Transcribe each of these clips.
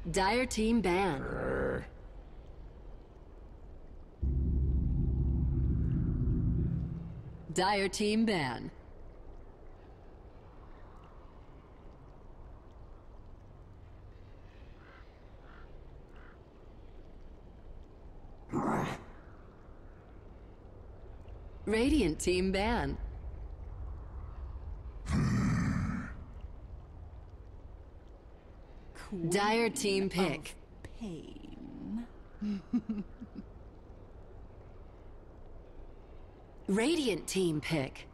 Dire team ban. Dire team ban. Radiant team ban. Dire team pick. Pain. Radiant team pick.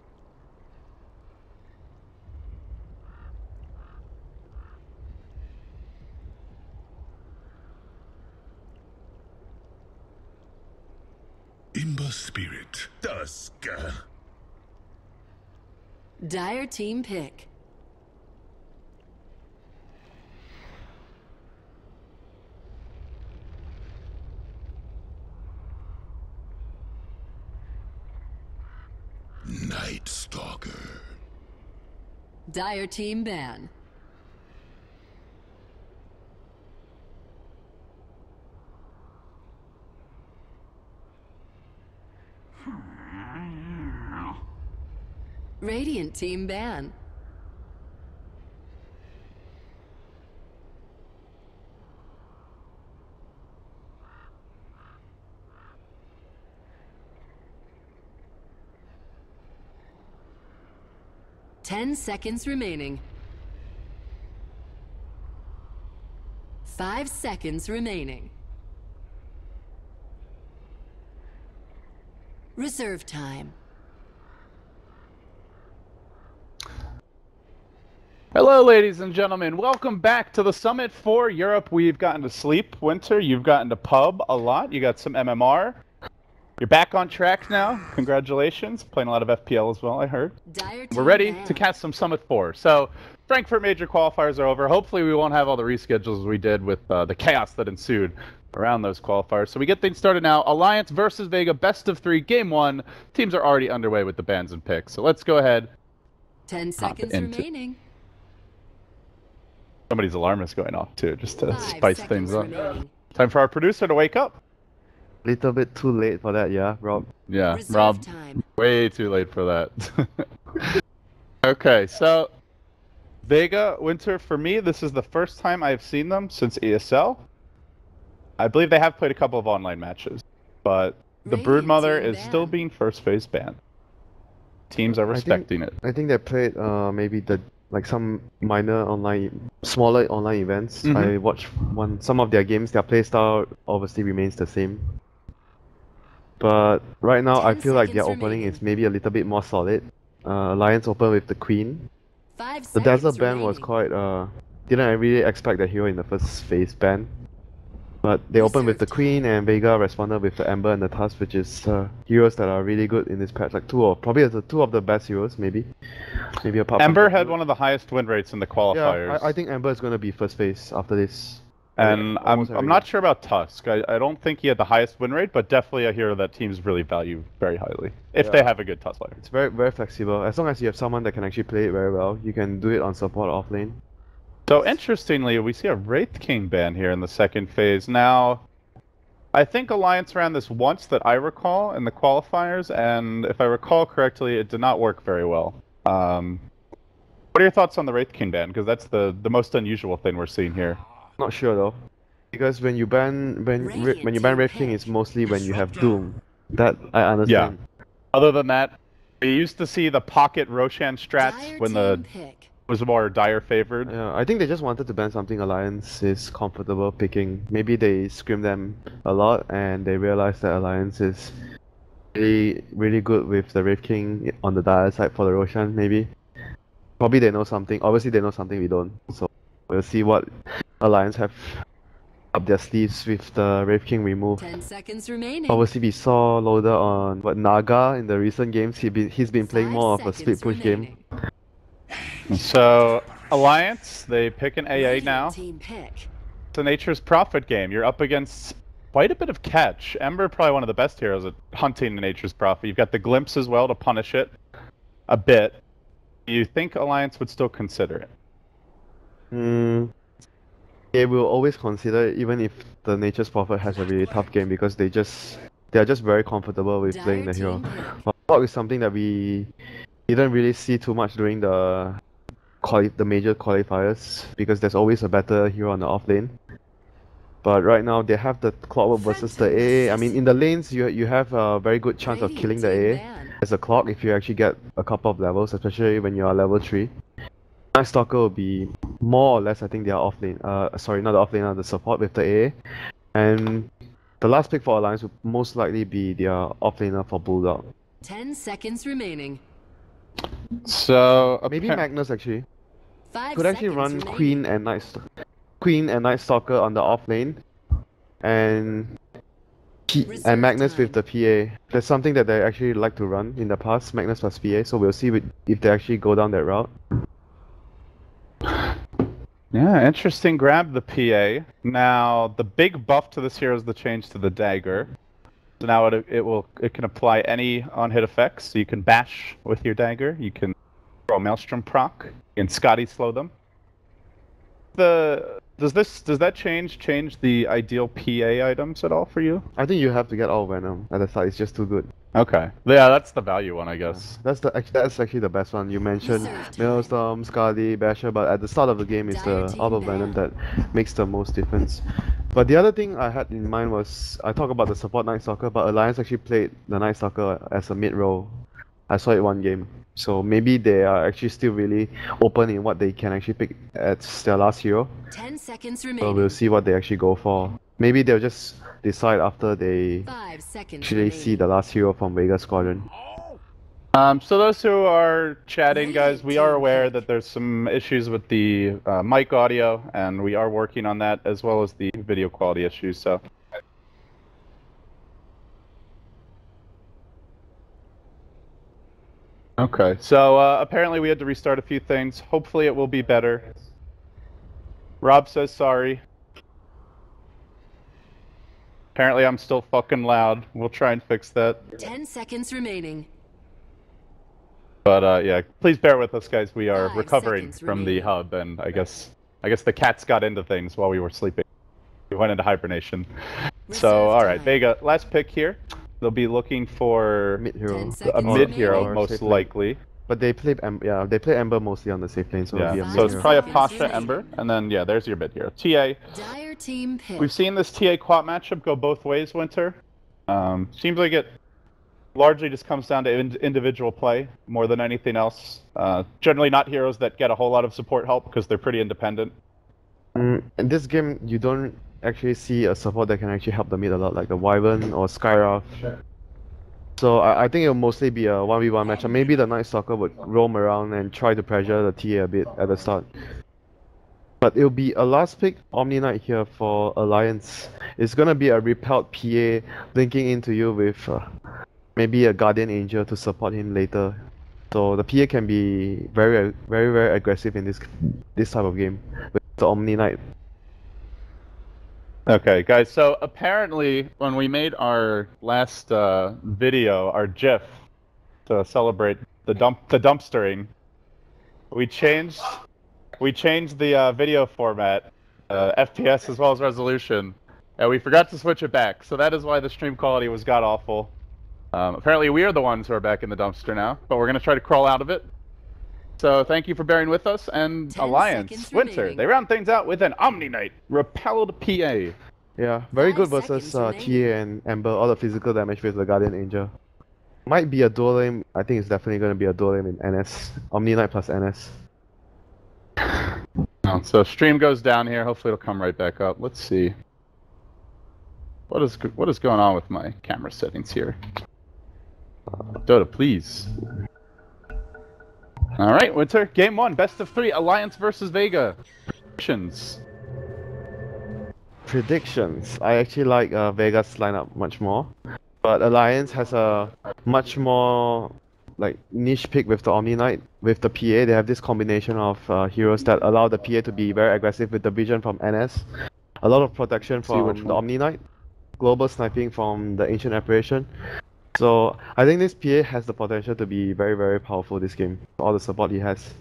Imber spirit. Dusk. Dire team pick. Night Stalker. Dire team ban. Radiant team ban. Ten seconds remaining. 5 seconds remaining. Reserve time. Hello, ladies and gentlemen. Welcome back to the Summit for Europe. We've gotten to sleep, Winter. You've gotten to pub a lot. You got some MMR. You're back on track now. Congratulations. Playing a lot of FPL as well, I heard. We're ready to cast some Summit 4. So, Frankfurt major qualifiers are over. Hopefully we won't have all the reschedules we did with the chaos that ensued around those qualifiers. So we get things started now. Alliance versus Vega, best of 3, game 1. Teams are already underway with the bans and picks. So let's go ahead. 10 seconds remaining. Somebody's alarm is going off too, just to 5 spice things up. remaining. Time for our producer to wake up. Little bit too late for that, yeah, Rob? Yeah, Reserve Rob, time. way too late for that. Okay, so Vega, Winter, for me, this is the first time I've seen them since ESL. I believe they have played a couple of online matches, but the Radiant Broodmother team is still ban. being first phase banned. Teams are respecting it. I think they played maybe some minor smaller online events. I watched some of their games. Their playstyle obviously remains the same. But right now, I 10 feel like their seconds opening remaining. is maybe a little bit more solid. Alliance open with the Queen. 5 The seconds Dazzler ban was remaining. quite. Didn't really expect the hero in the first phase ban. But they opened with the Reserve Queen, time. and Vega responded with the Ember and the Tusk, which is heroes that are really good in this patch. Like probably two of the best heroes, maybe. Maybe apart from Ember had Deathloop. one of the highest win rates in the Yeah, qualifiers. I think Ember is going to be first phase after this. And Almost I'm every not game. sure about Tusk. I don't think he had the highest win rate, but definitely a hero that teams really value very highly if they Yeah. have a good Tusk player. It's very flexible. As long as you have someone that can actually play it very well, you can do it on support off lane. So interestingly, we see a Wraith King ban here in the second phase. Now, I think Alliance ran this once that I recall in the qualifiers, and if I recall correctly, it did not work very well. What are your thoughts on the Wraith King ban? Because that's the most unusual thing we're seeing here. Not sure though, because when you ban Radiant when you ban team Wraith King, pick. it's mostly when you have Doom. That I understand. Other than that, we used to see the pocket Roshan strats Dire when the team pick. was more Dire favored. Yeah, I think they just wanted to ban something Alliance is comfortable picking. Maybe they scrim them a lot and they realized that Alliance is really good with the Wraith King on the Dire side for the Roshan, maybe. Probably they know something. Obviously they know something we don't. So we'll see what Alliance have up their sleeves with the Wraith King remove. 10 seconds remaining. Obviously we saw Loader on Naga in the recent games. He's been playing 5 more of a seconds split push game. remaining. So Alliance, they pick an AA Radiant now. team pick. It's a Nature's Prophet game. You're up against quite a bit of catch. Ember, probably one of the best heroes at hunting the Nature's Prophet. You've got the Glimpse as well to punish it a bit. Do you think Alliance would still consider it? they will always consider it, even if the Nature's Prophet has a really tough game, because they are just very comfortable with playing the hero. But Clock is something that we didn't really see too much during the major qualifiers, because there's always a better hero on the off lane. But right now they have the Clockwork versus the AA. I mean, in the lanes you have a very good chance of killing the AA as a Clock if you actually get a couple of levels, especially when you are level 3. Night Stalker will be more or less, I think they are off lane. Sorry, not the off lane, the support with the AA. And the last pick for Alliance would most likely be their off laner for Bulldog. 10 seconds remaining. So Maybe Magnus actually. 5 Could actually seconds run remaining. Queen and Night Stalker on the off lane, and Magnus with the PA. That's something that they actually like to run in the past, Magnus plus PA. So we'll see if they actually go down that route. Yeah, interesting grab, the PA. Now, the big buff to this hero is the change to the dagger. So now it can apply any on-hit effects. So you can bash with your dagger, you can throw a Maelstrom proc, you can Scotty slow them. Does that change the ideal PA items at all for you? I think you have to get all Venom at the start. It's just too good. Okay. Yeah, that's the value one, I guess. That's actually the best one. You mentioned Maelstrom, Skadi, Basher, but at the start of the game it's the Auto Venom that makes the most difference. But the other thing I had in mind was, I talk about the support Night Stalker, but Alliance actually played the Night Stalker as a mid-roll. I saw it one game. So maybe they are actually still really open in what they can actually pick as their last hero. 10 seconds So remaining. we'll see what they actually go for. Maybe they'll just decide after they 5 seconds actually see the last hero from Vega Squadron. So those who are chatting, guys, we are aware that there's some issues with the mic audio, and we are working on that, as well as the video quality issues, so... Okay, so apparently we had to restart a few things. Hopefully it will be better. Rob says sorry. Apparently I'm still fucking loud. We'll try and fix that. 10 seconds remaining. But yeah, please bear with us, guys. We are 5 recovering seconds from the remaining. hub, and I guess the cats got into things while we were sleeping. We went into hibernation. So, Reserve alright, time. Vega, last pick here. They'll be looking for Mid hero. 10 a seconds mid hero, remaining. most Safe lane. likely. But they play Ember mostly on the safe lane, so it'll be a Yeah, mid so it's hero. probably a Seconds Pasha remaining. Ember, and then, yeah, there's your mid hero. TA. Dire team pick. We've seen this TA quad matchup go both ways, Winter. Seems like it largely just comes down to individual play more than anything else. Generally not heroes that get a whole lot of support help because they're pretty independent. In this game, you don't actually see a support that can actually help the mid a lot, like the Wyvern or Skyrath. So I think it'll mostly be a 1v1 matchup. Maybe the Night Stalker would roam around and try to pressure the TA a bit at the start. But it'll be a last pick Omni Knight here for Alliance. It's gonna be a repelled PA linking into you with maybe a Guardian Angel to support him later. So the PA can be very aggressive in this type of game with the Omni Knight. Okay, guys, so apparently when we made our last video, our GIF, to celebrate the dumpstering, we changed the video format, FPS as well as resolution, and we forgot to switch it back, so that is why the stream quality was god-awful. Apparently we are the ones who are back in the dumpster now, but we're going to try to crawl out of it. So thank you for bearing with us, and 10 Alliance, seconds Winter, remaining. they round things out with an Omni Knight, repelled PA. Yeah, very 5 good versus seconds TA remaining. and Ember, all the physical damage with the Guardian Angel. Might be a dual lane, I think it's definitely going to be a dual lane in NS. Omni Knight plus NS. Oh, so stream goes down here, hopefully it'll come right back up. Let's see. What is going on with my camera settings here? DotA, please. Alright, Winter, game 1, best of 3, Alliance versus Vega. Predictions. I actually like Vega's lineup much more, but Alliance has a much more like niche pick with the Omni Knight. With the PA, they have this combination of heroes that allow the PA to be very aggressive with the vision from NS, a lot of protection which from one. the Omni Knight, global sniping from the Ancient Apparition. So I think this PA has the potential to be very powerful this game, for all the support he has.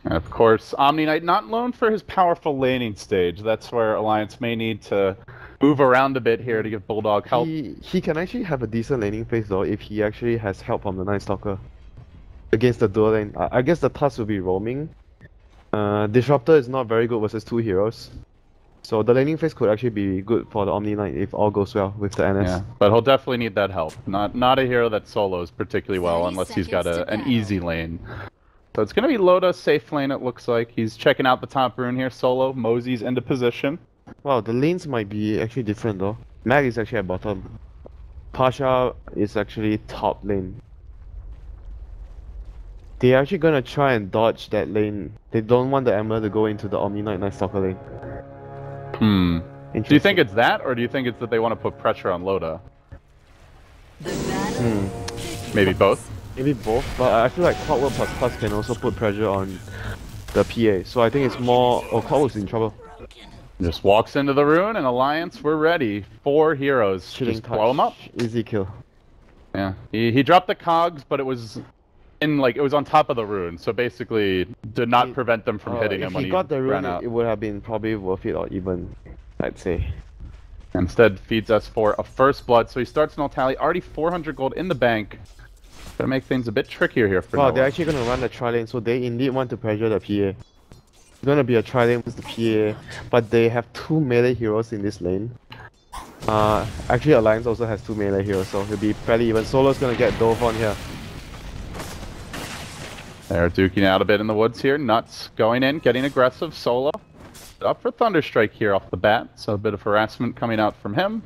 And of course, Omni Knight not known for his powerful laning stage. That's where Alliance may need to move around a bit here to give Bulldog help. He can actually have a decent laning phase though if he actually has help from the Night Stalker against the dual lane. I guess the task will be roaming. Disruptor is not very good versus 2 heroes. So the laning phase could actually be good for the Omni Knight if all goes well with the NS. Yeah, but he'll definitely need that help. Not a hero that solos particularly well 30 unless he's got seconds to an battle. easy lane. So it's going to be Loda safe lane, it looks like. He's checking out the top rune here, solo. Mosey's into position. Wow, the lanes might be actually different though. Mag is actually at bottom. Pasha is actually top lane. They're actually gonna try and dodge that lane. They don't want the Ember to go into the Omni Knight Night Stalker lane. Do you think it's that, or do you think it's that they want to put pressure on Loda? The battle. Maybe both? Maybe both, but I feel like Clockwork plus can also put pressure on the PA. So I think it's more... Oh, Clockwork's in trouble. Just walks into the rune, and Alliance, we're ready. 4 heroes. Chilling Just blow him up. Easy kill. Yeah. He dropped the cogs, but it was it was on top of the rune, so basically did not prevent them from hitting him when he got the ran rune, out. it would have been probably worth it or even, I'd say. Instead feeds us for a first blood, so he starts null tally, already 400 gold in the bank. Gonna make things a bit trickier here for Wow, Noah. they're actually gonna run the tri-lane, so they indeed want to pressure the PA. It's gonna be a tri-lane with the PA, but they have 2 melee heroes in this lane. Actually Alliance also has 2 melee heroes, so it'll be fairly even. Solo's gonna get dove on here. They're duking out a bit in the woods here. Nuts going in, getting aggressive. Solo up for Thunderstrike here off the bat, so a bit of harassment coming out from him.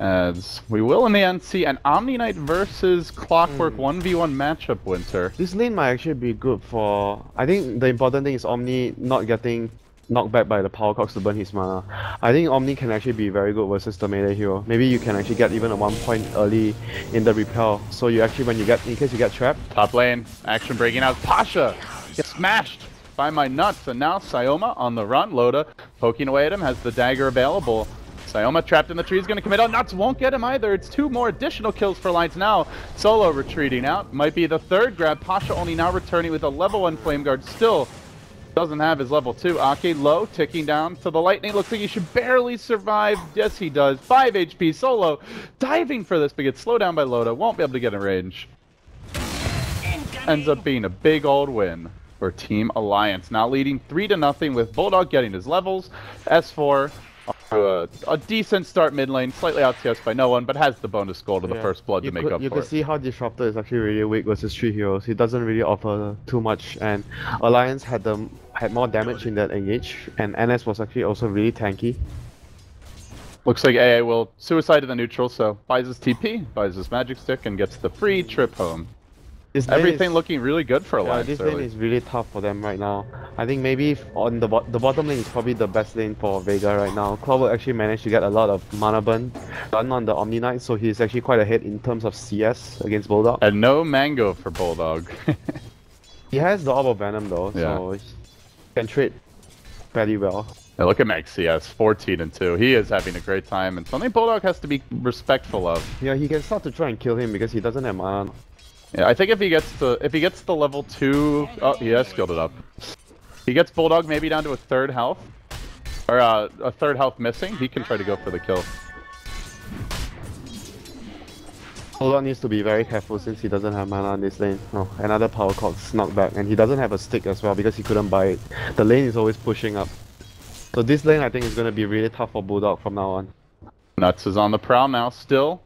As we will in the end see an Omni Knight versus Clockwork 1v1 matchup, Winter. This lane might actually be good for... I think the important thing is Omni not getting knocked back by the power cogs to burn his mana. I think Omni can actually be very good versus the melee hero. Maybe you can actually get even a 1 point early in the repel. So you actually, when you get, in case you get trapped. Top lane, action breaking out. Pasha gets smashed by my nuts, and now Sayoma on the run. Loda poking away at him, has the dagger available. Sayoma trapped in the tree is going to commit. Oh, Nuts won't get him either. It's 2 more additional kills for Alliance now. Solo retreating out. Might be the 3rd grab. Pasha only now returning with a level 1 flame guard. Still doesn't have his level 2. Ake low, ticking down to the lightning. Looks like he should barely survive. Yes, he does. 5 HP. Solo diving for this, but gets slowed down by Loda. Won't be able to get in range. Ends up being a big old win for Team Alliance. Now leading 3-0 with Bulldog getting his levels. S4 a decent start mid lane, slightly outCS by no one, but has the bonus goal to the first blood to make up You for can it. see how Disruptor is actually really weak versus 3 heroes. He doesn't really offer too much, and Alliance had more damage in that engage, and NS was actually also really tanky. Looks like AA will suicide to the neutral, so buys his TP, buys his magic stick, and gets the free trip home. Everything looking really good for Alliance. This lane is really tough for them right now. I think maybe on the bottom lane is probably the best lane for Vega right now. Clover actually managed to get a lot of mana burn done on the Omni Knight, so he's actually quite ahead in terms of CS against Bulldog. And no mango for Bulldog. He has the Orb of Venom though, so he can trade fairly well. Now look at Max CS, 14-2. He is having a great time, and something Bulldog has to be respectful of. Yeah, he can start to try and kill him because he doesn't have mana. Yeah, I think if he gets the level 2, oh, he has skilled it up. He gets Bulldog maybe down to a 3rd health, or a 3rd health missing. He can try to go for the kill. Bulldog needs to be very careful since he doesn't have mana on this lane. Oh, another power cog's knocked back, and he doesn't have a stick as well because he couldn't buy it. The lane is always pushing up. So this lane I think is going to be really tough for Bulldog from now on. Nuts is on the prowl now, still.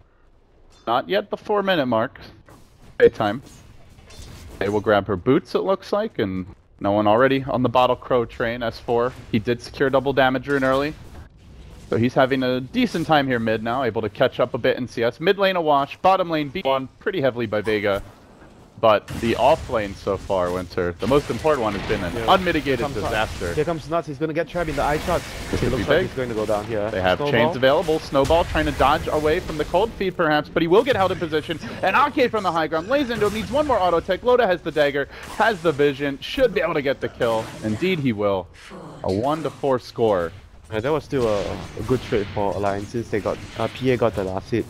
Not yet the 4-minute mark. Daytime. They will grab her boots, it looks like, and no one already on the Bottle Crow train, S4. He did secure double damage rune early. So he's having a decent time here mid now, able to catch up a bit in CS. Mid lane a wash, bottom lane beat on pretty heavily by Vega. But the off lane so far, Winter, the most important one has been an unmitigated disaster. Here comes Nuts, he's going to get trapped in the eye shots. It could looks be like big. he's going to go down here. They have Snowball. chains available. Snowball trying to dodge away from the cold feed perhaps, but he will get held in position. And Ake from the high ground lays into him, needs one more auto tech. Loda has the dagger, has the vision, should be able to get the kill. Indeed he will. A 1-4 score. Yeah, that was still a good trade for Alliance since they got PA got the last hit.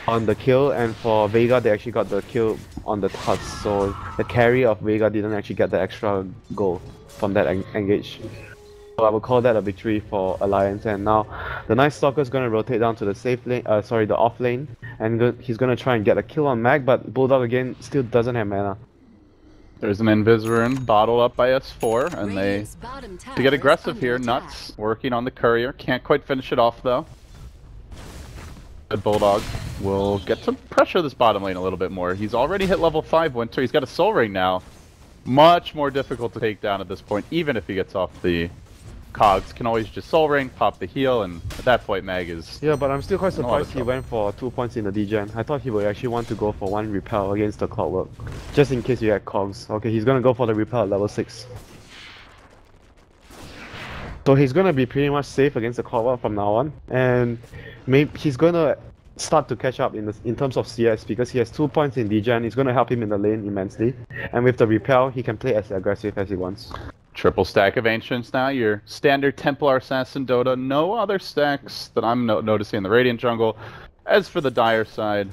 on the kill, and for Vega they actually got the kill on the tusk, so the carry of Vega didn't actually get the extra goal from that engage. So I would call that a victory for Alliance, and now the Night Stalker is going to rotate down to the safe lane, the off lane, and he's going to try and get a kill on Mag, but Bulldog again still doesn't have mana. There's an Invis bottled up by S4, and they to get aggressive here. Nuts working on the courier, can't quite finish it off though. The Bulldog will get to pressure this bottom lane a little bit more. He's already hit level 5 Winter, he's got a soul ring now. Much more difficult to take down at this point, even if he gets off the cogs. Can always just soul ring, pop the heal, and at that point Mag is... Yeah, but I'm still quite surprised he went for 2 points in the degen. I thought he would actually want to go for 1 repel against the clockwork, just in case you had cogs. Okay, he's gonna go for the repel at level 6. So he's gonna be pretty much safe against the clockwork from now on, and maybe he's gonna start to catch up in terms of CS, because he has 2 points in degen. It's gonna help him in the lane immensely, and with the repel he can play as aggressive as he wants. Triple stack of Ancients now, your standard Templar Assassin Dota. No other stacks that I'm noticing in the Radiant jungle. As for the Dire side,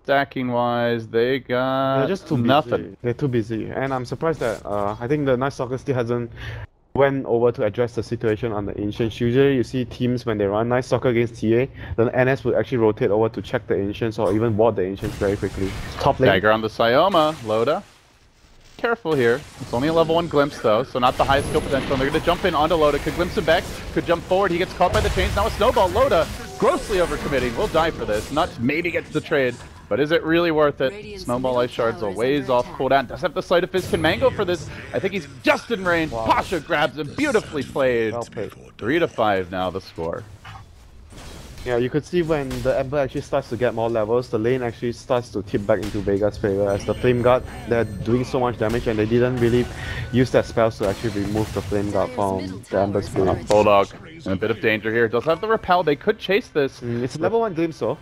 stacking wise, they got they're just too nothing. Busy. They're too busy, and I'm surprised that I think the Night Stalker still hasn't went over to address the situation on the Ancients. Usually you see teams when they run Night Stalker against TA, the NS would actually rotate over to check the Ancients or even ward the Ancients very quickly. Top lane. Dagger on the Syoma, Loda. Careful here. It's only a level 1 glimpse though, so not the highest skill potential. And they're going to jump in onto Loda, could glimpse him back, could jump forward, he gets caught by the chains, now a snowball. Loda grossly overcommitting, will die for this. Nuts maybe gets the trade, but is it really worth it? Snowball Ice Shards a ways off cooldown, does have the Sleight of Fist, can Mango for this. I think he's just in range. Wow. Pasha grabs him, beautifully played. Well played. 3-5 now the score. Yeah, you could see when the Ember actually starts to get more levels, the lane actually starts to tip back into Vega's favor, as the Flame Guard, they're doing so much damage and they didn't really use their spells to actually remove the Flame Guard from the Ember Spirit. Bulldog in a bit of danger here, does have the repel, they could chase this. It's level 1 glimpse though.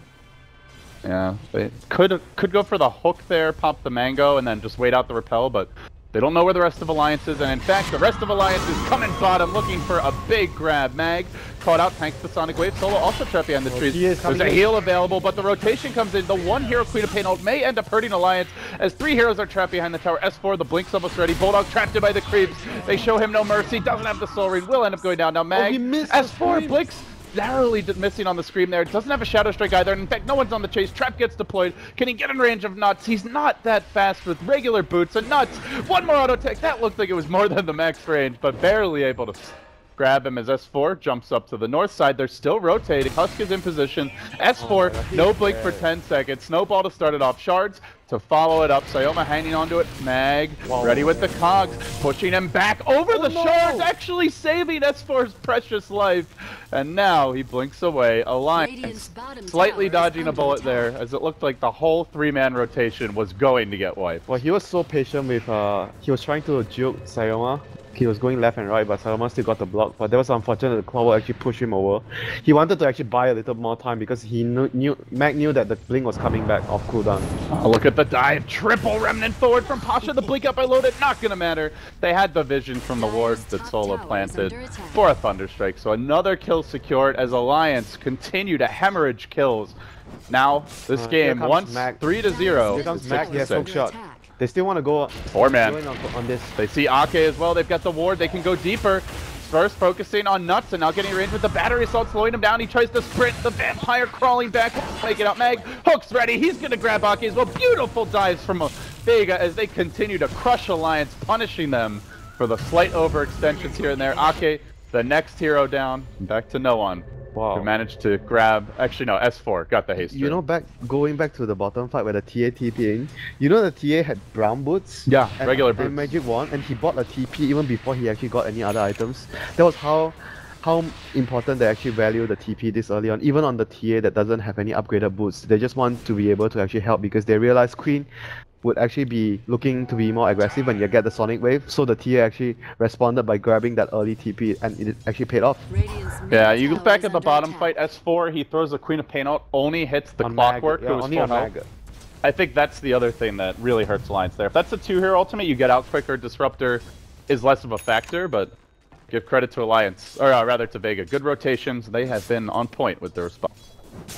Yeah, they could go for the hook there, pop the Mango, and then just wait out the repel, but they don't know where the rest of Alliance is, and in fact, the rest of Alliance is coming bottom, looking for a big grab. Mag caught out, tanks the Sonic Wave. Solo also trapped behind the trees. There's a heal available, but the rotation comes in. The one hero, Queen of Pain ult, may end up hurting Alliance, as 3 heroes are trapped behind the tower. S4, the Blink's almost ready. Bulldog trapped in by the creeps. They show him no mercy, doesn't have the Soul Ring, will end up going down. Now Mag, S4, Blink's narrowly missing on the scream there. Doesn't have a Shadow Strike either. And in fact, no one's on the chase. Trap gets deployed. Can he get in range of Nuts? He's not that fast with regular boots. And Nuts, one more auto tech. That looked like it was more than the max range, but barely able to grab him as S4 jumps up to the north side. They're still rotating. Husk is in position. S4, no blink for 10 seconds. Snowball to start it off. Shards to follow it up. Syoma hanging onto it. Mag ready with the cogs, pushing him back over the shards, actually saving S4's precious life. And now he blinks away. Alliance slightly dodging a bullet there, as it looked like the whole 3-man rotation was going to get wiped. Well, he was so patient with, he was trying to juke Syoma. He was going left and right, but Syoma still got the block. But that was unfortunate that the Clover actually pushed him over. He wanted to actually buy a little more time because he Mag knew that the blink was coming back off cooldown. Oh, look at the dive. Triple remnant forward from Pasha. The blink up by loaded. Not gonna matter. They had the vision from the ward that Solo planted for a Thunderstrike. So another kill secured as Alliance continue to hemorrhage kills. Now, this game, once 3-0. Here comes Mag, he has hook shot. They still want to go 4-man on this. They see Ake as well. They've got the ward. They can go deeper. First focusing on Nuts and now getting range with the battery assault, slowing him down. He tries to sprint. The vampire crawling back. Make it out. Mag hook's ready. He's going to grab Ake as well. Beautiful dives from Vega as they continue to crush Alliance, punishing them for the slight overextensions here and there. Ake, the next hero down. Back to no one. Wow. Who managed to grab, actually no, S4 got the haste. You know, going back to the bottom fight where the TA TP in, you know the TA had brown boots? Yeah, regular boots. And Magic Wand, and he bought a TP even before he actually got any other items. That was how important they actually value the TP this early on, even on the TA that doesn't have any upgraded boots. They just want to be able to actually help because they realize Queen would actually be looking to be more aggressive when you get the Sonic Wave, so the TA actually responded by grabbing that early TP and it actually paid off. Yeah, you look back at the bottom fight, S4, he throws the Queen of Pain out, only hits the Clockwork, who was full health. I think that's the other thing that really hurts Alliance there. If that's a 2-hero ultimate, you get out quicker, Disruptor is less of a factor, but give credit to Alliance, or rather to Vega. Good rotations, they have been on point with their response.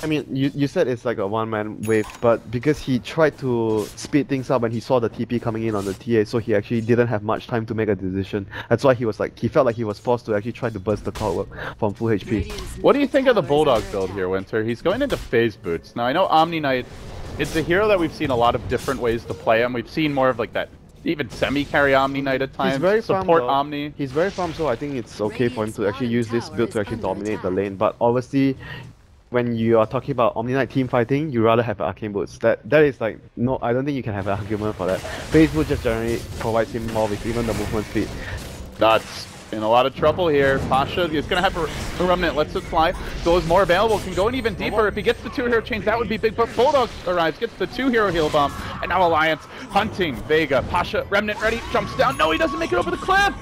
I mean, you said it's like a one-man wave, but because he tried to speed things up and he saw the TP coming in on the TA, so he actually didn't have much time to make a decision. That's why he was like, he felt like he was forced to actually try to burst the clockwork from full HP. What do you think of the Bulldog build here, Winter? He's going into phase boots. Now, I know Omni Knight, it's a hero that we've seen a lot of different ways to play him. We've seen more of like that, even semi-carry Omni Knight at times. He's very support farm, Omni. He's very farm, so I think it's okay for him to actually use this build to actually dominate the lane. But obviously, when you are talking about Omni Knight team fighting, you rather have Arcane Boots. That is like, no, I don't think you can have an argument for that. Phase Boot just generally provides him more with even the movement speed. That's in a lot of trouble here. Pasha is going to have a remnant, lets it fly. So is more available, can go in even deeper. If he gets the 2-hero change, that would be big. But Bulldog arrives, gets the 2-hero heal bomb. And now Alliance hunting Vega. Pasha, remnant ready, jumps down. No, he doesn't make it over the cliff.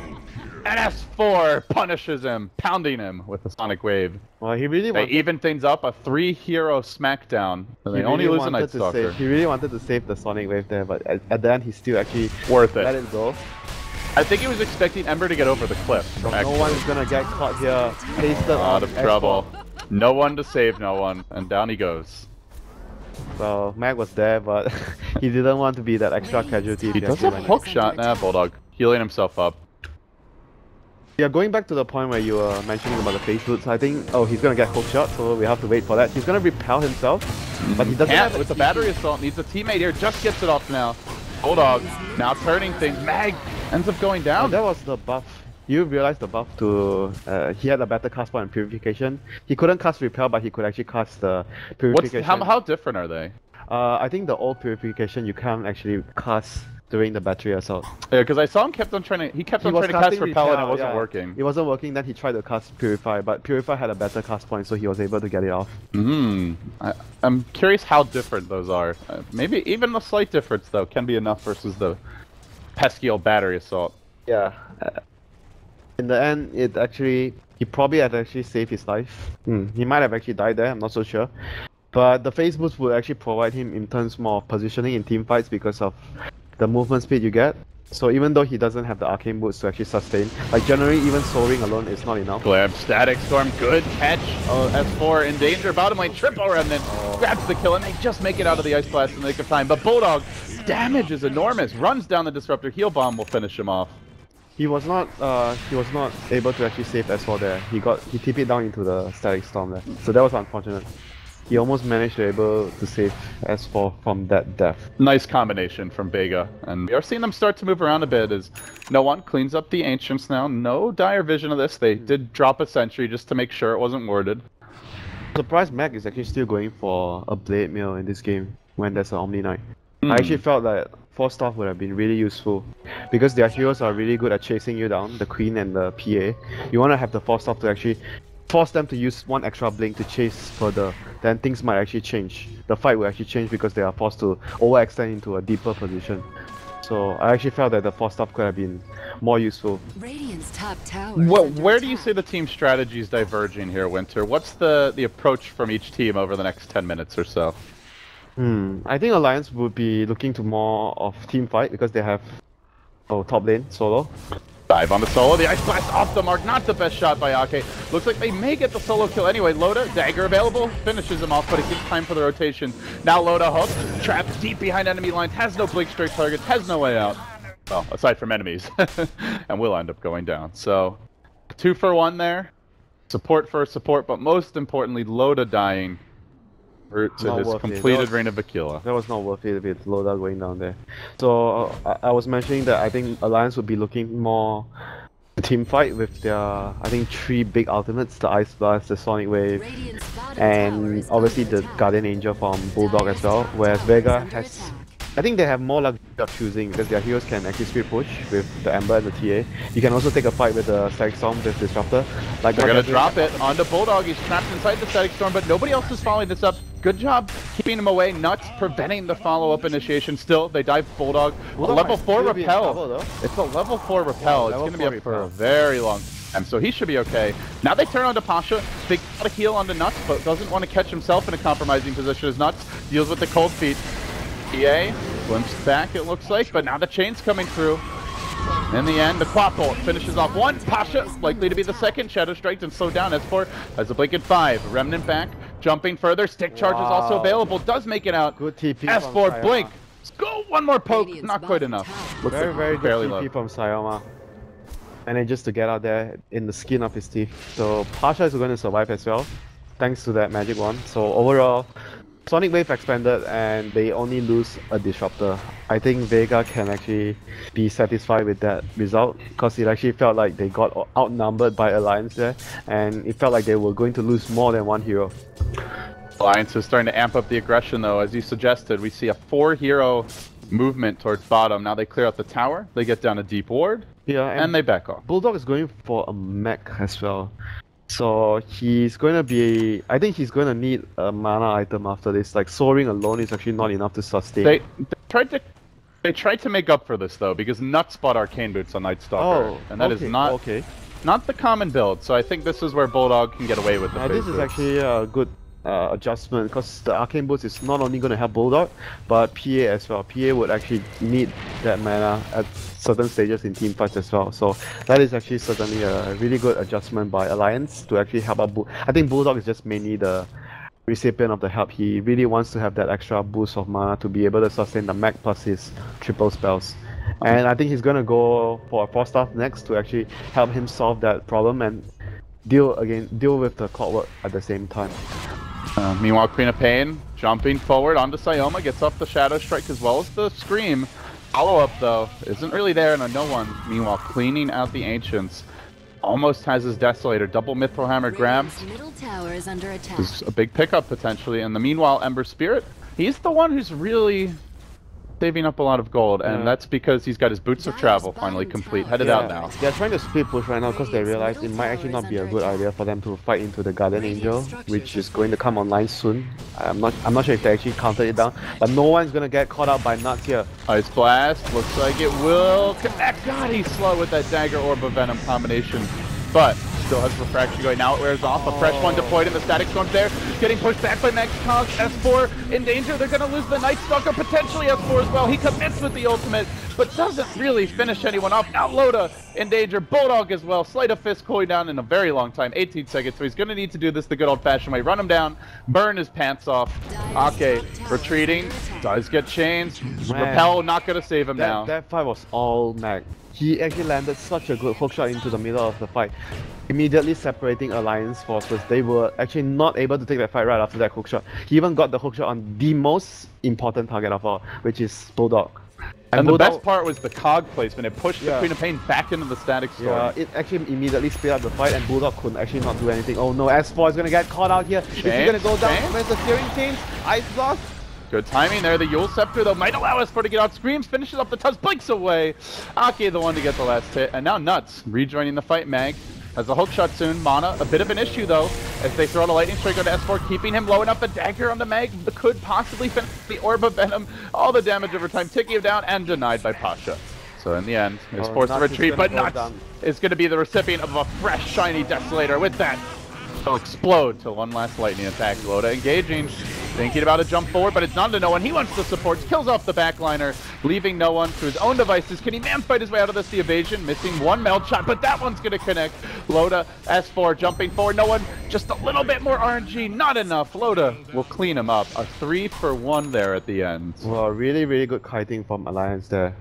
And S4 punishes him, pounding him with a Sonic Wave. Well, he really They even things up, a 3-hero smackdown. And they only lose a Night Stalker. He really wanted to save the Sonic Wave there, but at the end he still actually Worth it. let it go. I think he was expecting Ember to get over the cliff. So no one's gonna get caught here. Pasted Out on of trouble. No one to save no one, and down he goes. So Mag was there, but he didn't want to be that extra casualty. He does have a hook shot now, Bulldog. Healing himself up. Yeah, going back to the point where you were mentioning about the phase boots, I think, oh, he's gonna get hook shot, so we have to wait for that. He's gonna repel himself, but he doesn't have with the battery assault, needs a teammate here, just gets it off now. Bulldog now turning things. Mag ends up going down. Oh, that was the buff. You realized the buff to, he had a better cast point and purification. He couldn't cast repel, but he could actually cast the purification. How different are they? I think the old purification you can't actually cast during the battery assault. Yeah, because I saw him kept on trying to cast repel and it wasn't working. It wasn't working, then he tried to cast purify, but purify had a better cast point, so he was able to get it off. I'm curious how different those are. Maybe even the slight difference though can be enough versus the pesky old battery assault. Yeah. In the end, he probably had actually saved his life. He might have actually died there, I'm not so sure. But the phase boost would actually provide him in terms more of positioning in team fights because of the movement speed you get. So even though he doesn't have the arcane boots to actually sustain, like generally even soaring alone is not enough. Glab, static storm, good catch. S4 in danger, bottom lane, triple remnant, grabs the kill, and they just make it out of the ice blast in the nick of time. But Bulldog, damage is enormous, runs down the disruptor, heal bomb will finish him off. He was not able to actually save S4 there. He TP'd down into the static storm there. So that was unfortunate. He almost managed to be able to save S4 from that death. Nice combination from Vega. And we are seeing them start to move around a bit as no one cleans up the Ancients now. No dire vision of this. They did drop a sentry just to make sure it wasn't warded. Surprised Mac is actually still going for a blade mail in this game when there's an Omni Knight. I actually felt that Force Staff would have been really useful because their heroes are really good at chasing you down, the Queen and the PA. You want to have the Force Staff to actually force them to use one extra blink to chase further, then things might actually change. The fight will actually change because they are forced to overextend into a deeper position. So I actually felt that the Force Staff could have been more useful. Radiant's top tower. Where do you see the team strategies diverging here, Winter? What's the approach from each team over the next 10 minutes or so? I think Alliance would be looking to more of team fight because they have top lane, solo. Dive on the solo, the ice blast off the mark, not the best shot by Ake. Looks like they may get the solo kill anyway. Loda, dagger available, finishes him off, but it gives time for the rotation. Now Loda hooked, trapped deep behind enemy lines, has no blink straight targets, has no way out. Well, aside from enemies, and will end up going down. So, 2 for 1 there. Support for support, but most importantly, Loda dying. Route to his completed reign of Aquila. That was not worth it with Loda going down there. So I was mentioning that I think Alliance would be looking more team fight with their, I think, 3 big ultimates, the Ice Blast, the Sonic Wave, and obviously the Guardian Angel from Bulldog as well, whereas Vega has, I think they have more luck of choosing because their heroes can actually speed push with the Ember and the TA. You can also take a fight with the Static Storm with Disruptor. Like they're gonna drop it onto Bulldog, he's trapped inside the Static Storm, but nobody else is following this up. Good job keeping him away, Nuts preventing the follow-up initiation. Still, they dive Bulldog. A level 4 repel. It's a level 4 repel. It's going to be up for a very long time, so he should be okay. Now they turn on to Pasha. They got a heal onto Nuts, but doesn't want to catch himself in a compromising position as Nuts deals with the cold feet. EA glimpsed back, it looks like, but now the chain's coming through. In the end, the Quap Bolt finishes off 1. Pasha likely to be the second. Shadow Strike and slow down. S4 has a blink at 5. Remnant back. Jumping further, stick charge is also Wow. available. Does make it out. Good TP from S4 Sayama. blink. Let's go. One more poke. Radiant's Not quite bottom enough. tower. Looks Very, like very good fairly TP low. from Sayama. And then just to get out there in the skin of his teeth. So Pasha is going to survive as well, thanks to that magic one. So overall, Sonic Wave expanded and they only lose a disruptor. I think Vega can actually be satisfied with that result because it actually felt like they got outnumbered by Alliance there, and it felt like they were going to lose more than one hero. Alliance is starting to amp up the aggression though. As you suggested, we see a 4-hero movement towards bottom. Now they clear out the tower, they get down a deep ward, Yeah, and they back off. Bulldog is going for a mech as well. So he's going to be... I think he's going to need a mana item after this. Like, soaring alone is actually not enough to sustain. They tried to make up for this though, because Nuts bought Arcane Boots on Night Stalker, and that is not the common build. So I think this is where Bulldog can get away with the This is actually a good adjustment because the Arcane Boots is not only going to help Bulldog, but PA as well. PA would actually need that mana at certain stages in team fights as well. So that is actually certainly a really good adjustment by Alliance to actually help out. I think Bulldog is just mainly the recipient of the help. He really wants to have that extra boost of mana to be able to sustain the mech plus his triple spells. And I think he's gonna go for a 4-star next to actually help him solve that problem and deal with the clockwork at the same time. Meanwhile, Queen of Pain jumping forward onto Sayoma, gets off the Shadow Strike as well as the Scream. Follow-up though isn't really there, and a no one. Meanwhile, cleaning out the Ancients. Almost has his Desolator. Double Mithril Hammer grab. Radiant's middle tower is under attack. Is a big pickup potentially. And the meanwhile, Ember Spirit, he's the one who's really saving up a lot of gold, and that's because he's got his Boots of Travel finally complete. Headed out now. They're trying to split push right now because they realize it might actually not be a good idea for them to fight into the Guardian Angel, which is going to come online soon. I'm not sure if they actually counted it down, but no one's gonna get caught out by Nuts here. Ice Blast, looks like it will connect. God, he's slow with that Dagger Orb of Venom combination, but still has Refraction going. Now it wears off. A fresh one deployed in the Static Storm's there. Getting pushed back by Max Cog. S4 in danger. They're going to lose the Night Stalker. Potentially S4 as well. He commits with the ultimate, but doesn't really finish anyone off. Now Loda in danger. Bulldog as well. Sleight of Fist cooling down in a very long time. 18 seconds. So he's going to need to do this the good old-fashioned way. Run him down. Burn his pants off. Okay. Retreating. Does get chains. Repel not going to save him now. That fight was all mag. He actually landed such a good hookshot into the middle of the fight, immediately separating Alliance forces. They were actually not able to take that fight right after that hookshot. He even got the hookshot on the most important target of all, which is Bulldog. And the Bulldog, best part was the cog placement. It pushed the Queen of Pain back into the Static Storm. Yeah, it actually immediately split up the fight, and Bulldog could actually not do anything. Oh no, S4 is gonna get caught out here. Is he gonna go down? Where's the steering change? Ice Blast? Good timing there. The Yule Scepter, though, might allow us for to get out. Screams, finishes up the Tuz, blinks away. Ake, the one to get the last hit. And now Nuts, rejoining the fight. Mag has a hook shot soon. Mana, a bit of an issue, though, as they throw out a Lightning Strike onto S4, keeping him low enough. A dagger on the Mag could possibly finish the Orb of Venom. All the damage over time, ticking him down and denied by Pasha. So in the end, he's forced to retreat, but Nuts is going to be the recipient of a fresh, shiny Desolator. With that, he'll explode till one last lightning attack. Loda engaging, thinking about a jump forward, but it's not to no one. He wants the supports, kills off the backliner, leaving no one to his own devices. Can he man fight his way out of this? The evasion, missing one meld shot, but that one's going to connect. Loda, S4 jumping forward, no one, just a little bit more RNG, not enough. Loda will clean him up. A 3-for-1 there at the end. Well, really, really good kiting from Alliance there.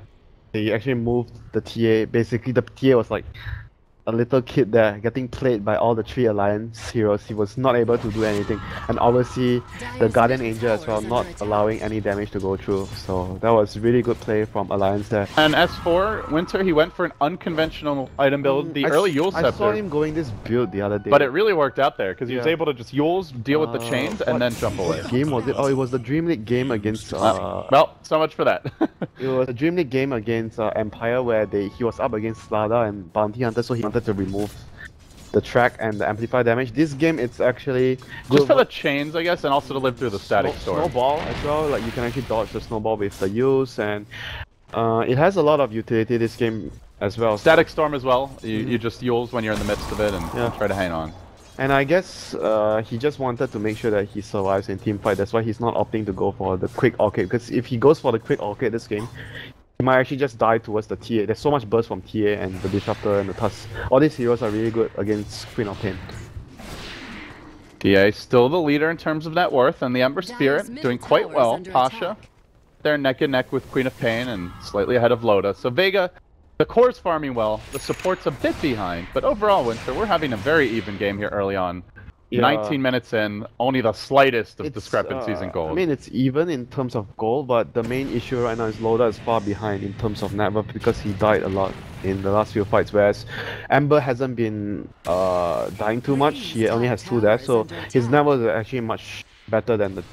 They actually moved the TA. Basically, the TA was like a little kid there, getting played by all the 3 Alliance heroes. He was not able to do anything, and obviously the Guardian Angel as well, not allowing any damage to go through. So that was really good play from Alliance there. And S4, Winter, he went for an unconventional item build, the early Yule Scepter. I saw him going this build the other day. But it really worked out there, because he was able to just Yules, deal with the chains, and then jump away. What game was it? Oh, it was the Dream League game against... well, so much for that. It was a Dream League game against Empire where he was up against Slada and Bounty Hunter, so he wanted to remove the track and the amplify damage. This game, it's actually good just for the chains, I guess, and also to live through the Static Storm. Snowball as well, like you can actually dodge the snowball with the use, and it has a lot of utility, this game as well. Static Storm as well, you just Yules when you're in the midst of it and try to hang on. And I guess he just wanted to make sure that he survives in team fight. That's why he's not opting to go for the quick arcade, because if he goes for the quick arcade this game, he might actually just die towards the TA. There's so much burst from TA and the Disruptor and the Tusk. All these heroes are really good against Queen of Pain. DA still the leader in terms of net worth, and the Ember Dire's Spirit middle doing quite tower is well. under Pasha, attack. they're neck and neck with Queen of Pain and slightly ahead of Loda. So Vega, the core's farming well, the support's a bit behind, but overall, Winter, we're having a very even game here early on. Yeah. 19 minutes in, only the slightest of It's, discrepancies in gold. I mean, it's even in terms of goal, but the main issue right now is Loda is far behind in terms of net worth because he died a lot in the last few fights, whereas Ember hasn't been dying too much. He only has 2 deaths, so his net worth is actually much better than the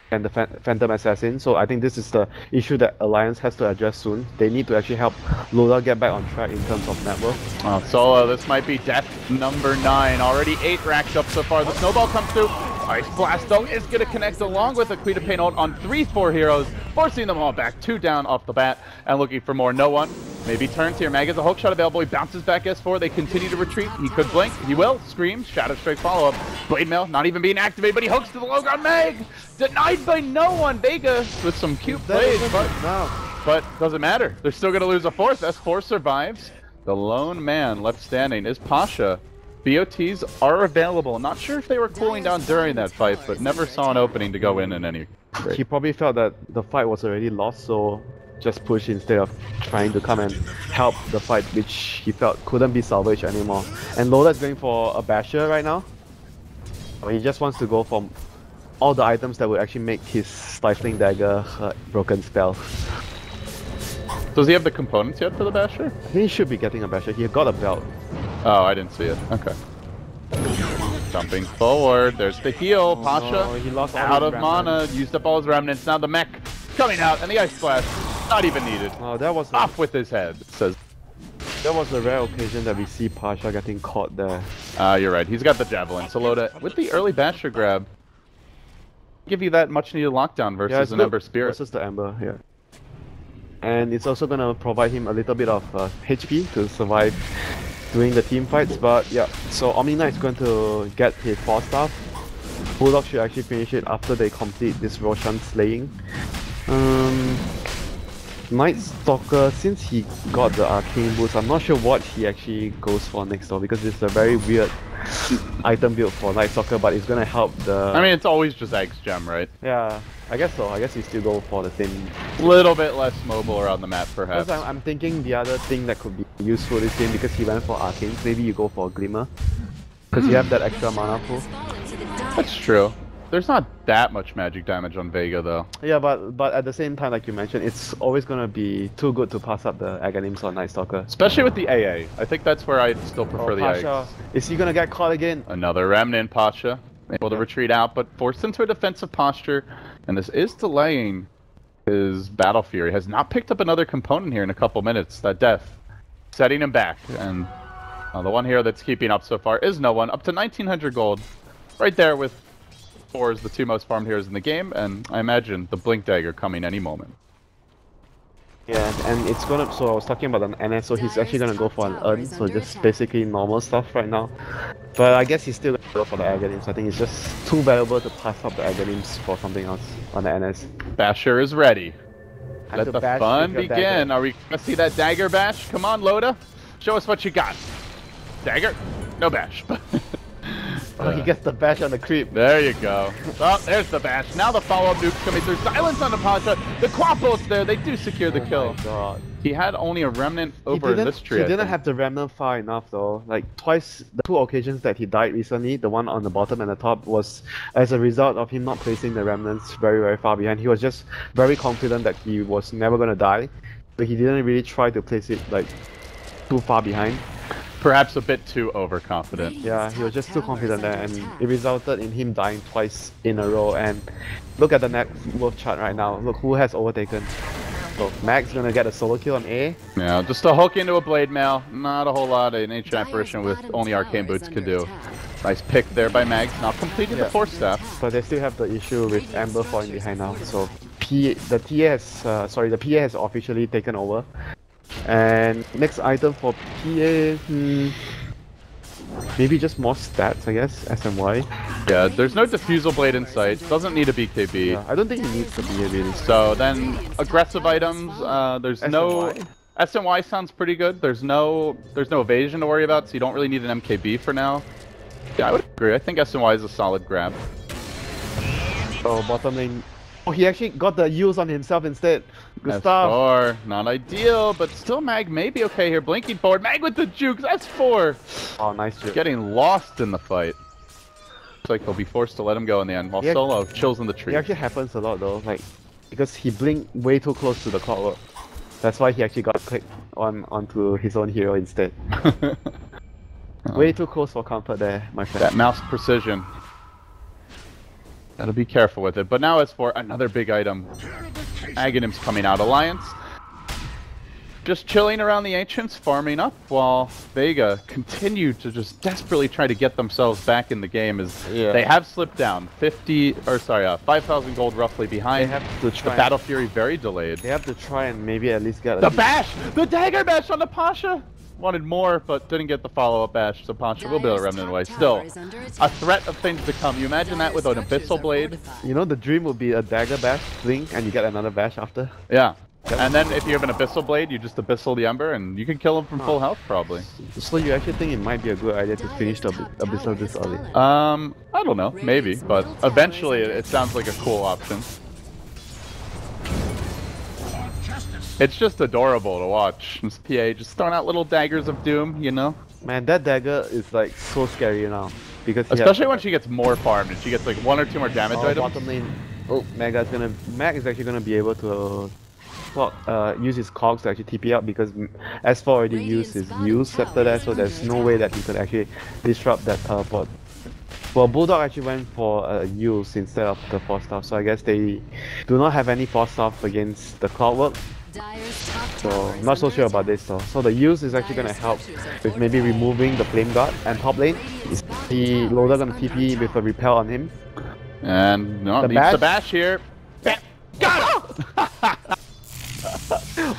Phantom Assassin. So I think this is the issue that Alliance has to address soon. They need to actually help Loda get back on track in terms of net worth. Solo, this might be death number 9. Already 8 racked up so far. The snowball comes through. Ice Blast, though, is going to connect along with a Queen of Pain ult on 3-4 heroes, forcing them all back. 2 down off the bat, and looking for more. No one. Maybe turns here. Mag has a hook shot available. He bounces back S4. They continue to retreat. He could blink. He will. Scream. Shadow Strike follow-up. Blade Mail not even being activated, but he hooks to the low ground. Mag! Denied by no one. Vega with some cute plays, but doesn't matter. They're still going to lose a 4th. S4 survives. The lone man left standing is Pasha. BOTs are available. Not sure if they were cooling down during that fight, but never saw an opening to go in any. He probably felt that the fight was already lost, so just push instead of trying to come and help the fight, which he felt couldn't be salvaged anymore. And Loda is going for a basher right now. He just wants to go for all the items that would actually make his stifling dagger broken spell. Does he have the components yet for the basher? I think he should be getting a basher. He got a belt. Oh, I didn't see it. Okay. Jumping forward. There's the heal. Pasha no, he lost all out his of mana. Used up all his remnants. Now the mech coming out, and the ice blast not even needed. Oh, that was Off with his head. Says. That was a rare occasion that we see Pasha getting caught there. You're right. He's got the javelin. So Loda with the early basher grab. Give you that much needed lockdown versus an Ember Spirit. Versus the Ember, yeah. And it's also gonna provide him a little bit of HP to survive during the team fights. But yeah, so Omni Knight is going to get his 4-star. Bulldog should actually finish it after they complete this Roshan slaying. Night Stalker, since he got the arcane boost, I'm not sure what he actually goes for next though, because it's a very weird item build for Night Stalker, but it's gonna help the... I mean, it's always just X Gem, right? Yeah, I guess so. I guess you still go for the same... Little bit less mobile around the map, perhaps. Because I'm thinking the other thing that could be useful this game, because he went for arcanes, maybe you go for a Glimmer. Because you have that extra mana pool. That's true. There's not that much magic damage on Vega, though. Yeah, but at the same time, like you mentioned, it's always gonna be too good to pass up the Aghanims on Night Stalker. Especially with the AA. I think that's where I still prefer the Pasha. Is he gonna get caught again? Another Remnant Pasha. Able to retreat out, but forced into a defensive posture. And this is delaying his Battle Fury. Has not picked up another component here in a couple minutes. That death. Setting him back. And the one here that's keeping up so far is no one. Up to 1900 gold. Right there with 4 is the 2 most farmed heroes in the game, and I imagine the Blink Dagger coming any moment. Yeah, and it's gonna... So I was talking about an NS, so he's actually gonna go for an Urn, so just basically normal stuff right now. But I guess he's still gonna go for the Aghanims. I think it's just too valuable to pass up the Aghanims for something else on the NS. Basher is ready. Time Let to the bash fun with your begin. dagger. Are we gonna see that dagger bash? Come on, Loda. Show us what you got. Dagger? No bash. Oh, he gets the bash on the creep. There you go. Oh, there's the bash. Now the follow-up nuke's coming through. Silence on the Pasha. The Quappos there. They do secure the kill. My God. He had only a remnant over in this tree. He didn't have the remnant far enough though. Like twice, the 2 occasions that he died recently, the one on the bottom and the top, was as a result of him not placing the remnants very, very far behind. He was just very confident that he was never gonna die, but he didn't really try to place it like too far behind. Perhaps a bit too overconfident. Yeah, he was just too confident there, and it resulted in him dying twice in a row. And look at the net worth chart right now. Look who has overtaken. So Mag's gonna get a solo kill on A. Yeah, just a hook into a Blade Mail. Not a whole lot an ancient apparition with only arcane boots can do. Nice pick there by Mags. Now completed the 4th staff. But they still have the issue with Amber falling behind now. So the PA has officially taken over. And next item for PA, maybe just more stats, I guess, SMY. Yeah, there's no diffusal blade in sight. Doesn't need a BKB. Yeah, I don't think he needs the PA really. So then aggressive items, there's no... SMY sounds pretty good. There's no evasion to worry about, so you don't really need an MKB for now. Yeah, I would agree. I think SNY is a solid grab. Oh, bottom lane. Oh, he actually got the use on himself instead. Good stuff. S4, not ideal, but still Mag may be okay here. Blinking forward, Mag with the jukes, S4! Oh, nice job. Getting lost in the fight. Looks like they'll be forced to let him go in the end, while Yeah. Solo chills in the tree. It actually happens a lot though, like, because he blinked way too close to the clockwork. That's why he actually got clicked onto his own hero instead. Way too close for comfort there, my friend. That mouse precision. Gotta be careful with it. But now as for another big item, Aghanim's coming out. Alliance just chilling around the Ancients, farming up, while Vega continue to just desperately try to get themselves back in the game as they have slipped down. 5,000 gold roughly behind. They have to try. The Battle Fury very delayed. They have to try and maybe at least get The bash! The dagger bash on the Pasha! Wanted more, but didn't get the follow-up bash, so Pasha will be able to remnant away. Still, a threat of things to come. You imagine that with an Abyssal Blade? You know, the dream would be a dagger bash, blink, and you get another bash after. Yeah. And then if you have an Abyssal Blade, you just Abyssal the Ember, and you can kill him from full health, probably. So you actually think it might be a good idea to finish the Abyssal this early? I don't know, maybe, but eventually it sounds like a cool option. It's just adorable to watch. This PA just throwing out little daggers of doom, you know? Man, that dagger is like so scary now. Because especially when she gets more farmed and she gets like 1 or 2 more damage items. Bottom lane. Oh, Mag is actually gonna be able to use his cogs to actually TP out because S4 already used his use scepter there, so there's no way that he could actually disrupt that teleport. Well, Bulldog actually went for a use instead of the 4-star, so I guess they do not have any 4-star against the Cloudwork. So I'm not so sure about this though. So the use is actually gonna help with maybe removing the flame guard, and top lane is the loader gonna TP with a repel on him. And no, needs the bash here. Got him!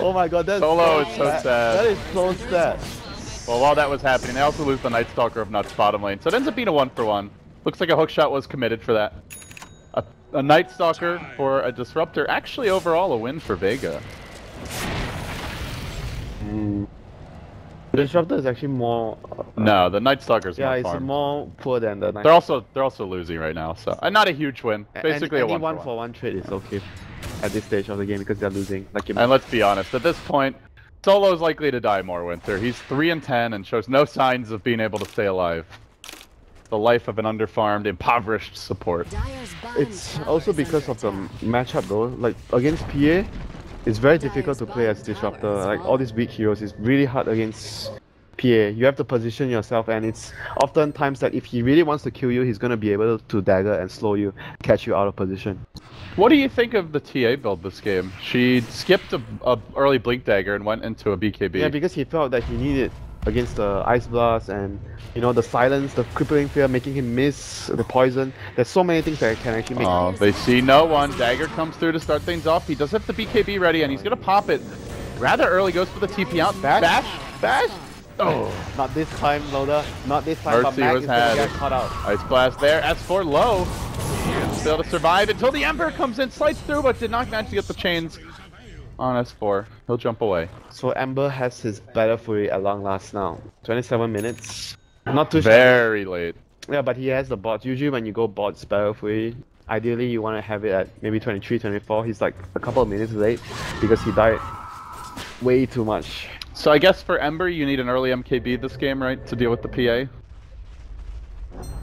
Oh my god, that's Solo is so sad. That is so sad. Well, while that was happening, they also lose the Night Stalker of Nuts bottom lane. So it ends up being a 1-for-1. Looks like a hookshot was committed for that. A Night Stalker for a Disruptor. Actually, overall, a win for Vega. The Disruptor is actually more... no, the Night Stalker's yeah, more it's farmed. more poor than the Night They're also losing right now, so not a huge win. Basically any a 1-for-1. 1-for-1 trade is okay at this stage of the game because they're losing. And let's be honest, at this point, Solo's likely to die more winter. He's 3-10 and shows no signs of being able to stay alive. The life of an underfarmed, impoverished support. It's also because of the matchup though. Like against PA, it's very difficult to play as Disruptor. Like all these weak heroes, it's really hard against PA. You have to position yourself, and it's often times that if he really wants to kill you, he's gonna be able to dagger and slow you, catch you out of position. What do you think of the TA build this game? She skipped a early Blink Dagger and went into a BKB. Yeah, because he felt that he needed against the Ice Blast and, you know, the silence, the crippling fear, making him miss the poison. There's so many things that can actually make... Oh, they see no one. Dagger comes through to start things off. He does have the BKB ready, and he's going to pop it rather early. Goes for the TP out. Bash? Oh. Not this time, Loda. Not this time, Mercy but Mag was is gonna had. get caught out. Ice Blast there. S4 low. Still to survive until the Ember comes in, slides through, but did not manage to get the chains on S4. He'll jump away. So Ember has his Battle Fury at long last now. 27 minutes. Not too very late. Yeah, but he has the bots. Usually when you go bots Battle Fury, ideally you want to have it at maybe 23, 24. He's like a couple of minutes late because he died way too much. So I guess for Ember you need an early MKB this game, right? To deal with the PA?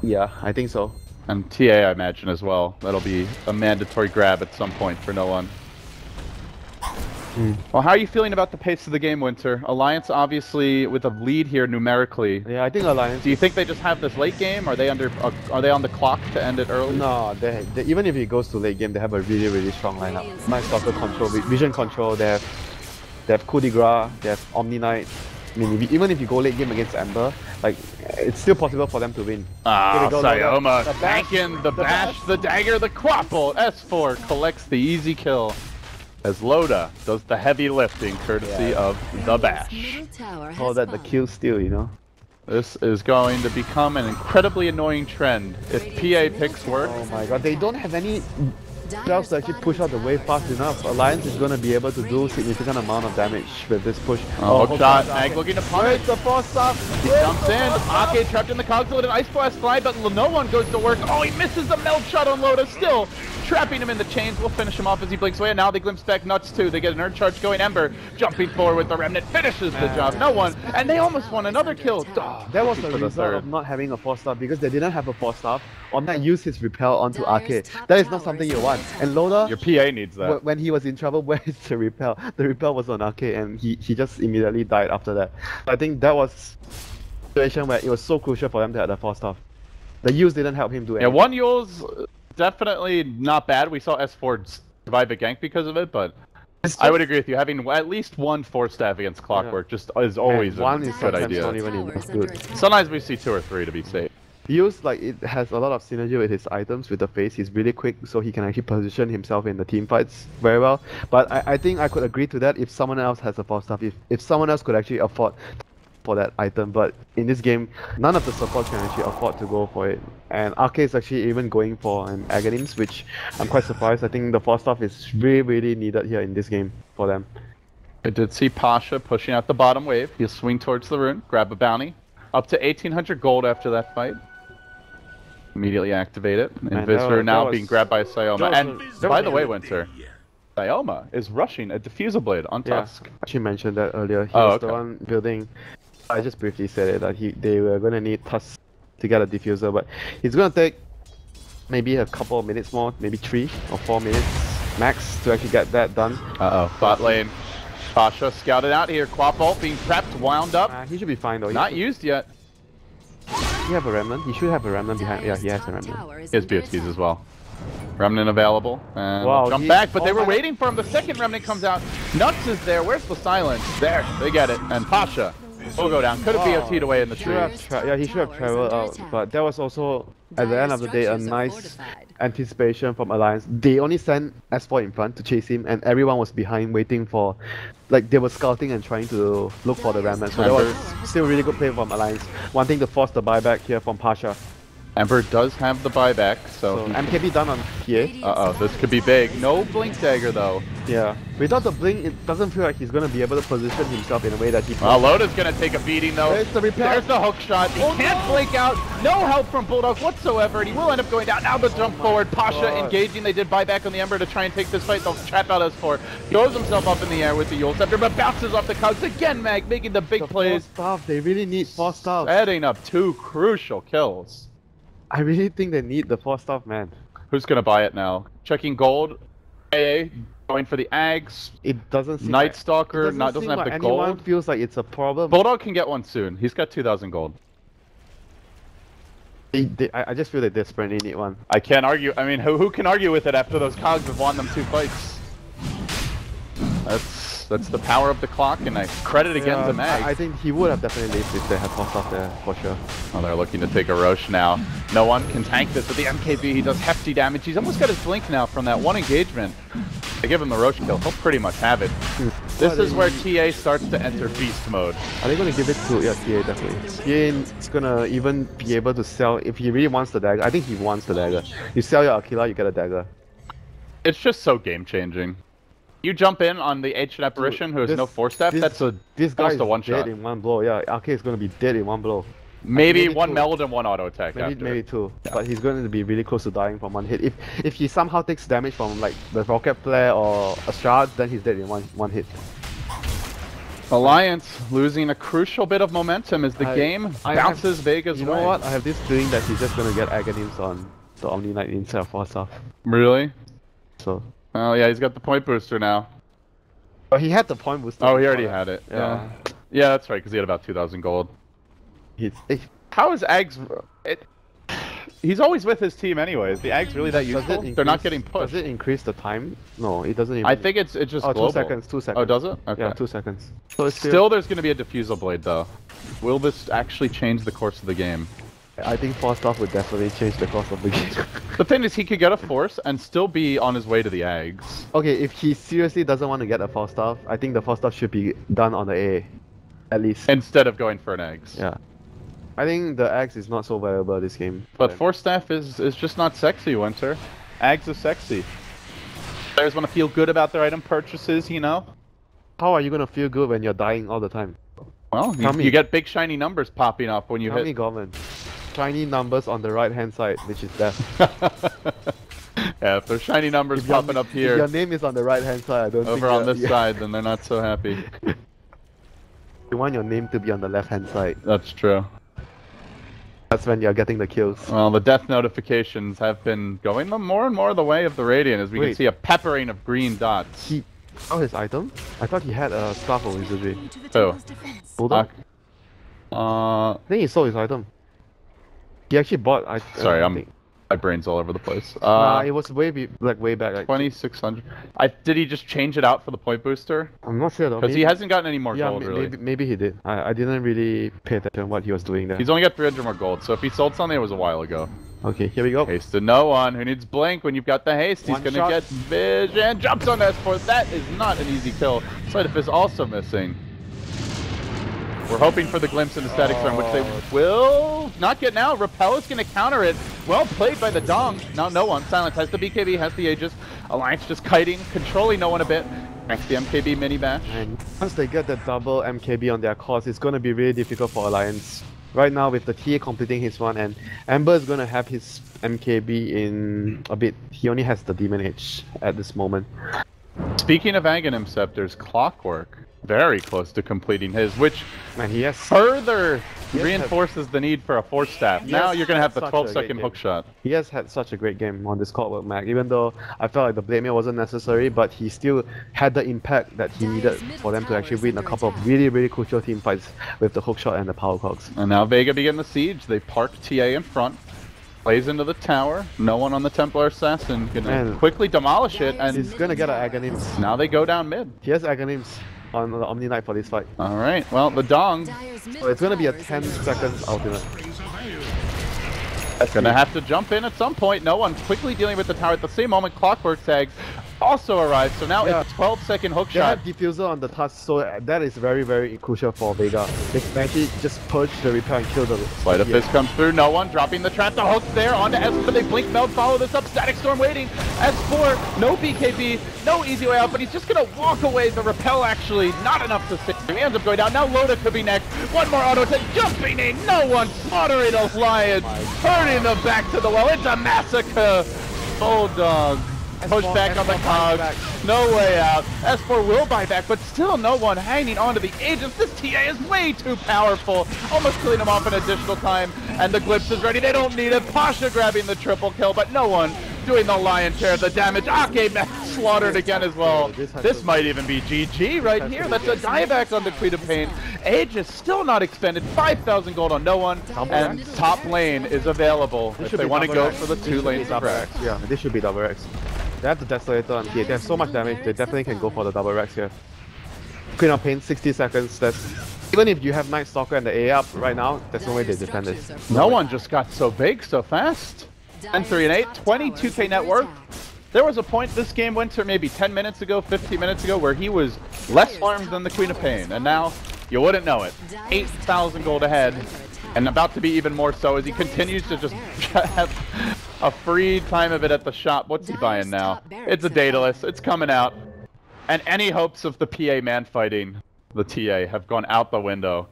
Yeah, I think so. And TA I imagine as well. That'll be a mandatory grab at some point for no one. Well, how are you feeling about the pace of the game, Winter? Alliance obviously with a lead here numerically. Yeah, I think Alliance... Do you think they just have this late game? Are they on the clock to end it early? No, they even if it goes to late game, they have a really, really strong lineup. Night Stalker control, vision control, they have coup de grace, they have Omni Knight. I mean, even if you go late game against Ember, like, it's still possible for them to win. Ah, Sayoma tanking the bash, the dagger, the quap bolt. S4 collects the easy kill as Loda does the heavy lifting courtesy of the bash. Call that the kill steal, you know? This is going to become an incredibly annoying trend if PA picks work. Oh my god, they don't have any spells to actually push out the wave fast enough, Alliance is going to be able to do significant amount of damage with this push. Hook shot. Mag looking to punish. The force stop. He jumps in. Ake trapped in the cogs to let an Ice Blast fly, but no one goes to work. Oh, he misses the melt shot on Loda. Still trapping him in the chains. We'll finish him off as he blinks away. And now they glimpse back Nuts too. They get an Earth Charge going. Ember jumping forward with the Remnant. Finishes the job. No one. And they almost won another kill. That was the result of not having a force staff because they didn't have a force staff. Omnac used his repel onto Ake. That is not something you want. And Loda, your PA needs that. When he was in trouble, where is the repel? The repel was on Ake and he just immediately died after that. I think that was a situation where it was so crucial for them to have the force staff. The use didn't help him do anything. Yeah, one Yule's definitely not bad. We saw S4 survive a gank because of it, but I would agree with you. Having at least one force staff against Clockwork just is always a good idea. Not even enough good. Sometimes we see 2 or 3 to be safe. Use like it has a lot of synergy with his items with the face. He's really quick, so he can actually position himself in the team fights very well. But I think I could agree to that if someone else has a force staff. If someone else could actually afford for that item, but in this game, none of the supports can actually afford to go for it. And Ake is actually even going for an Aghanims, which I'm quite surprised. I think the force staff is really needed here in this game for them. I did see Pasha pushing out the bottom wave. He'll swing towards the rune, grab a bounty. Up to 1800 gold after that fight. Immediatally activate it. And Visitor now being grabbed by Sayoma. And by the way, Winter, Sayoma is rushing a Diffusal Blade on Tusk. I actually mentioned that earlier. He was the one building. I just briefly said it, that they were going to need Tusk to get a Diffuser, but he's going to take maybe a couple of minutes more, maybe 3 or 4 minutes max to actually get that done. Bot lane. Pasha scouted out here. Quap ult being prepped, wound up. He should be fine though. Not used yet. He have a Remnant? He should have a Remnant behind. Yeah, he has a Remnant. He has BOTs as well. Remnant available. And wow, jump back, but they were waiting for him. The second Remnant comes out. Nuts is there. Where's the silence? There, they get it. And Pasha will go down. Could have BOT'd away in the tree. Yeah, he should have traveled out. But that was also, at the end of the day, a nice anticipation from Alliance. They only sent S4 in front to chase him, and everyone was behind waiting for, like, they were scouting and trying to look for the Remnant. So that was still a really good play from Alliance, wanting to force the buyback here from Pasha. Ember does have the buyback, so MKB done on PA. This could be big. No Blink Dagger though. Yeah. Without the Blink, it doesn't feel like he's going to be able to position himself in a way that he... Loda's going to take a beating though. There's the repel. There's the hook shot. He can't blink out. No help from Bulldog whatsoever, and he will end up going down. Now the jump forward. Pasha engaging. They did buyback on the Ember to try and take this fight. They'll trap out S4. Throws himself up in the air with the Yule Scepter, but bounces off the cogs again. Mag making the big plays. Stuff. They really need force stuff. Setting up 2 crucial kills. I really think they need the force stuff, man. Who's gonna buy it now? Checking gold. AA going for the Ags. It doesn't seem Night Stalker doesn't have like the anyone gold. Feels like it's a problem. Bulldog can get one soon. He's got 2,000 gold. I just feel they desperately need one. I can't argue. I mean, who can argue with it after those cogs have won them 2 fights? That's the power of the clock, and I credit again to Mag. I think he would have definitely lived if they had force stuff there, for sure. Oh, they're looking to take a Roche now. No one can tank this with the MKB. He does hefty damage. He's almost got his blink now from that one engagement. They give him the Roche kill. He'll pretty much have it. This is where TA starts to enter beast mode. Are they going to give it to TA, definitely. TA is going to even be able to sell, if he really wants the dagger. I think he wants the dagger. You sell your Aquila, you get a dagger. It's just so game-changing. You jump in on the Ancient Apparition who has no force staff, that's this guy is one dead shot. in one blow. Yeah, Ake is going to be dead in one blow. Maybe one meld and one auto attack maybe 2. Yeah. But he's going to be really close to dying from one hit. If he somehow takes damage from like the rocket flare or a shard, then he's dead in one hit. Alliance losing a crucial bit of momentum as the game bounces Vega's way. You know what? I have this feeling that he's just going to get Aghanims on the Omni Knight instead of force stuff. Really? So. Oh yeah, he's got the point booster now. But he had the point booster. Oh, he already had it. Yeah. Yeah, that's right, because he had about 2,000 gold. How is Ags... He's always with his team anyways. The Ags really that useful? They're not getting pushed. Does it increase the time? No, it doesn't. I think it's just global. 2 seconds. 2 seconds. Oh, does it? Okay. Yeah, 2 seconds. So it's still there's going to be a Diffusal Blade though. Will this actually change the course of the game? I think force stuff would definitely change the course of the game. The thing is, he could get a force and still be on his way to the Ags. Okay, if he seriously doesn't want to get a force stuff, I think the force stuff should be done on the A, at least. Instead of going for an Ags. Yeah. I think the Ags is not so valuable this game. But force staff is just not sexy, Winter. Ags is sexy. Players want to feel good about their item purchases, you know? How are you gonna feel good when you're dying all the time? Well, you get big shiny numbers popping up when you Tell hit. me, Gorman. Shiny numbers on the right hand side, which is death. Yeah, if there's shiny numbers popping up If here your name is on the right hand side, I don't think over on that- this side, then they're not so happy. You want your name to be on the left hand side. That's true. That's when you're getting the kills. Well, the death notifications have been going more and more the way of the Radiant, as we can Wait. see a peppering of green dots. He... Oh, his item? I thought he had a Staff of Wizardry. To the Oh. temple's defense. Bulldog? Uh, I think he sold his item. He actually bought... sorry, I think. my brain's all over the place. Nah, it was way way back. Like, 2600. Did he just change it out for the point booster? I'm not sure though. Because he maybe- hasn't gotten any more Yeah, gold, really. maybe he did. I didn't really pay attention to what he was doing there. He's only got 300 more gold, so if he sold something, it was a while ago. Okay, here we go. Haste to no one. Who needs blink when you've got the haste? He's One gonna shot. get vision. Jumps on S4. That is not an easy kill. Sleight of Fist also missing. We're hoping for the glimpse into Static Storm, which they will not get now. Repel is going to counter it. Well played by the Dong. Now no one. Silence has the BKB, has the Aegis. Alliance just kiting, controlling no one a bit. Thanks to the MKB mini bash. And once they get the double MKB on their cores, it's going to be really difficult for Alliance. Right now, with the TA completing his one, and Amber is going to have his MKB in a bit. He only has the Demon Age at this moment. Speaking of Aghanim Scepters, Clockwork. Very close to completing his, which And he has further Yes, reinforces the need for a force staff. Yes, Now you're going to have the such a 12-second great hook game. shot. he has had such a great game on this Clockwork mag, even though I felt like the Blade Mail wasn't necessary, but he still had the impact that he needed for them to actually win a couple of really crucial team fights with the hook shot and the power cogs. And now Vega begin the siege. They park TA in front. Plays into the tower. No one on the Templar Assassin. Gonna Man. quickly demolish it. He's And gonna get an Aghanims. now they go down mid. He has Aghanims on the Omni Knight for this fight. Alright, well, the Dong Dyer's So middle it's gonna be a tower is 10 under seconds attack. ultimate. gonna have to jump in at some point. No one's quickly dealing with the tower. At the same moment, Clockwork tags also arrives. So now Yeah. it's a 12-second hook They shot. have diffuser on the tusk, so that is very crucial for Vega. They can actually just purge the repair and kill the Sleight of Fist comes through. No one dropping the trap. The hook there onto S4. They blink meld. Follow this up. Static Storm waiting. S4, no BKB, no easy way out, but he's just gonna walk away. The repel actually not enough to save. He ends up going down. Now Loda could be next. One more auto attack. Jumping in. No one slaughtering Alliance. Hurting them back to the well. It's a massacre. Bulldog. Push back on the cogs. No way out. S4 will buy back, but still no one hanging onto the agents. This TA is way too powerful. Almost killing him off an additional time. And the Glimpse is ready. They don't need it. Pasha grabbing the triple kill, but no one doing the lion's share of the damage. Ake slaughtered again as well. This might even be GG right here. That's a dieback on the Queen of Pain. Aegis still not expended. 5,000 gold on no one. And top lane is available if they want to go for the 2 lanes of Rax. Yeah, this should be double Rex. They have the Desolator on here. They have so much damage, they definitely can go for the double Rex here. Queen of Pain, 60 seconds. That's even if you have Night Stalker and the A up right now, there's no way they defend this. No one just got so big so fast. 10-3 and 8, 22k net worth. There was a point this game went to maybe 10 minutes ago, 15 minutes ago, where he was less farmed than the Queen of Pain, and now you wouldn't know it. 8,000 gold ahead, and about to be even more so as he continues to just have a free time of it at the shop. What's he buying now? It's a Daedalus. It's coming out. And any hopes of the PA man fighting the TA have gone out the window.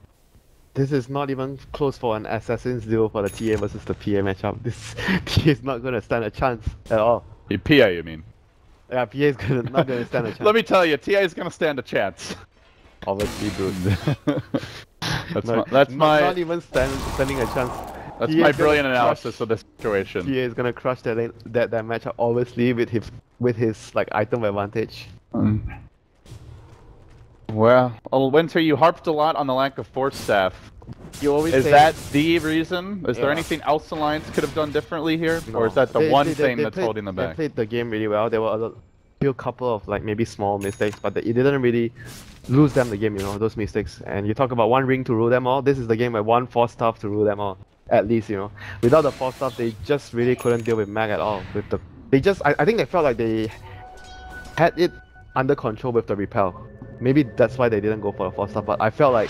This is not even close for an Assassin's duel for the TA versus the PA matchup. This TA is not gonna stand a chance at all. PA, you mean? Yeah, PA is not gonna stand a chance. Let me tell you, TA is gonna stand a chance. Obviously, dude. That's my not even standing a chance. That's He my is gonna brilliant crush- analysis of this situation. PA is gonna crush that matchup obviously with his like item advantage. Well, Winter, you harped a lot on the lack of force staff. You always Is say- that the reason? Is there Yeah. anything else Alliance could have done differently here? No. Or is that the They- one they- thing they that's played- holding them They back? played the game really well. There were a few couple of like maybe small mistakes, but it didn't really lose them the game, you know, those mistakes. And you talk about one ring to rule them all. This is the game where one force staff to rule them all. At least, you know. Without the force staff, they just really couldn't deal with Mag at all. I think they felt like they had it under control with the repel. Maybe that's why they didn't go for the force staff, but I felt like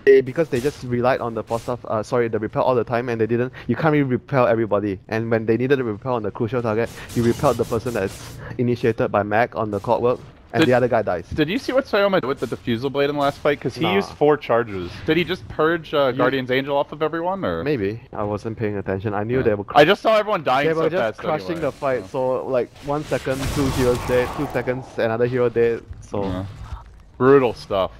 because they just relied on the the repel all the time, and they didn't. You can't really repel everybody. And when they needed to repel on the crucial target, you repelled the person that's initiated by Mac on the clockwork, and the other guy dies. Did you see what Sayoma did with the diffusal blade in the last fight? Because he used 4 charges. Did he just purge Guardian's Angel off of everyone, or? Maybe. I wasn't paying attention. I knew they were. I just saw everyone dying They so were just fast crushing anyway. the fight. So like 1 second, 2 heroes dead. 2 seconds, another hero dead. So. Yeah. Brutal stuff.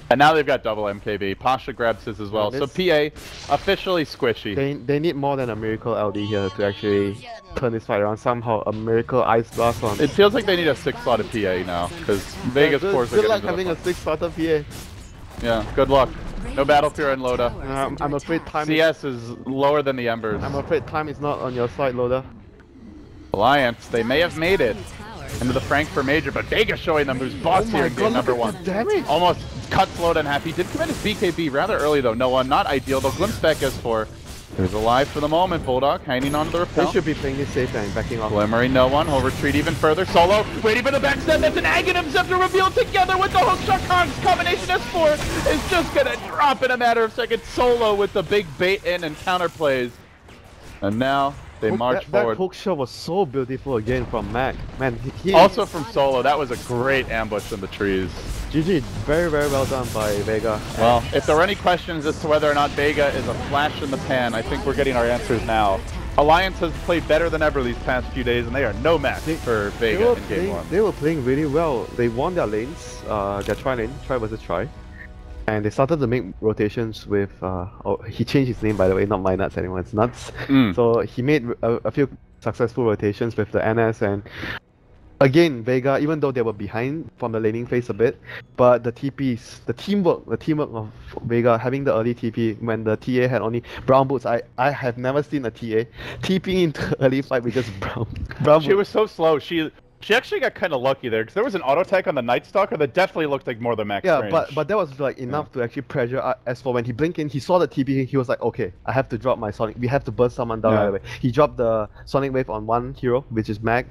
And now they've got double MKB. Pasha grabs his as well. So PA officially squishy. They need more than a miracle LD here to actually turn this fight around. Somehow a miracle ice blast on. It feels like they need a 6-slotted PA now, because Vega's cores are Good getting luck to the having a point. 6-slotted PA. Yeah, good luck. No battle fear in Loda. I'm afraid time. CS is lower than the Embers. I'm afraid time is not on your side, Loda. Alliance, they may have made it into the Frankfurt Major, but Vega showing them who's boss here in game number 1. Damage! Almost cuts Loda in half. He did commit his BKB rather early though. No one, not ideal. They'll glimpse back S4. He's alive for the moment. Bulldog hanging on to the They repel. should be playing this safe and backing off. Glimmering no one. He'll retreat even further. Solo waiting for the backstab. That's an Aghanim Scepter revealed together with the hookshot Kongs. Combination S4 is just gonna drop in a matter of seconds. Solo with the big bait in and counter plays. And now they march forward. That hook shot was so beautiful again from Mac. Man, he Also from Solo, that was a great ambush in the trees. GG, very well done by Vega. Well, if there are any questions as to whether or not Vega is a flash in the pan, I think we're getting our answers now. Alliance has played better than ever these past few days, and they are no match for Vega in Game 1. They were playing really well. They won their lanes, their try lane, try versus try. And they started to make rotations with, he changed his name by the way, not My Nuts anymore, it's Nuts. So he made a few successful rotations with the NS, and again, Vega, even though they were behind from the laning phase a bit, but the TPs, the teamwork of Vega having the early TP when the TA had only brown boots. I have never seen a TA TPing into early fight with just brown She boots. was so slow. She actually got kind of lucky there, because there was an auto attack on the Night Stalker that definitely looked like more than max range. But that was like enough to actually pressure S4. When he blinked in, he saw the TP, he was like, okay, I have to drop my Sonic. We have to burst someone down right away. He dropped the Sonic Wave on one hero, which is Mag,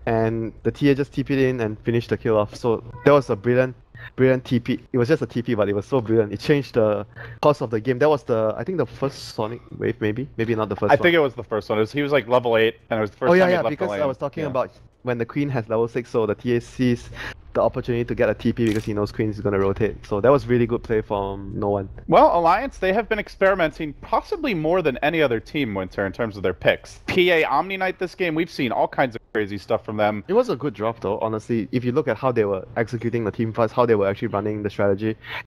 and the TA just TP'd in and finished the kill off. So that was a brilliant TP. It was just a TP, but it was so brilliant. It changed the course of the game. That was I think the first Sonic Wave, maybe not the first I one. think it was the first one. He was like level 8, and it was the first Oh time he yeah, left because the I lane. was talking about when the Queen has level 6, so the TA sees the opportunity to get a TP because he knows Queen is going to rotate. So that was really good play from no one. Well, Alliance, they have been experimenting possibly more than any other team, Winter, in terms of their picks. PA Omni Knight this game, we've seen all kinds of crazy stuff from them. It was a good drop though, honestly. If you look at how they were executing the team fights, how they were actually running the strategy,